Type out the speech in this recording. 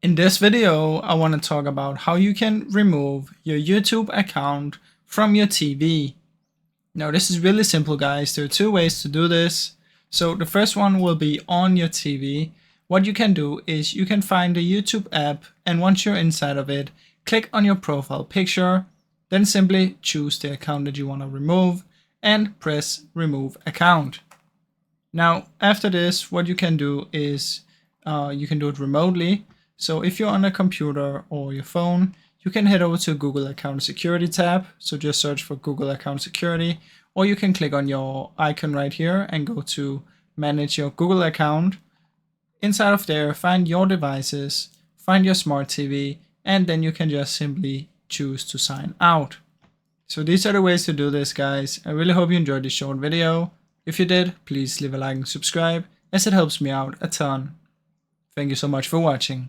In this video, I want to talk about how you can remove your YouTube account from your TV. Now, this is really simple, guys. There are two ways to do this. So the first one will be on your TV. What you can do is you can find the YouTube app, and once you're inside of it, click on your profile picture, then simply choose the account that you want to remove and press remove account. Now, after this, what you can do is you can do it remotely. So if you're on a computer or your phone, you can head over to Google Account Security tab. So just search for Google Account Security, or you can click on your icon right here and go to manage your Google account. Inside of there, find your devices, find your smart TV, and then you can just simply choose to sign out. So these are the ways to do this, guys. I really hope you enjoyed this short video. If you did, please leave a like and subscribe, as it helps me out a ton. Thank you so much for watching.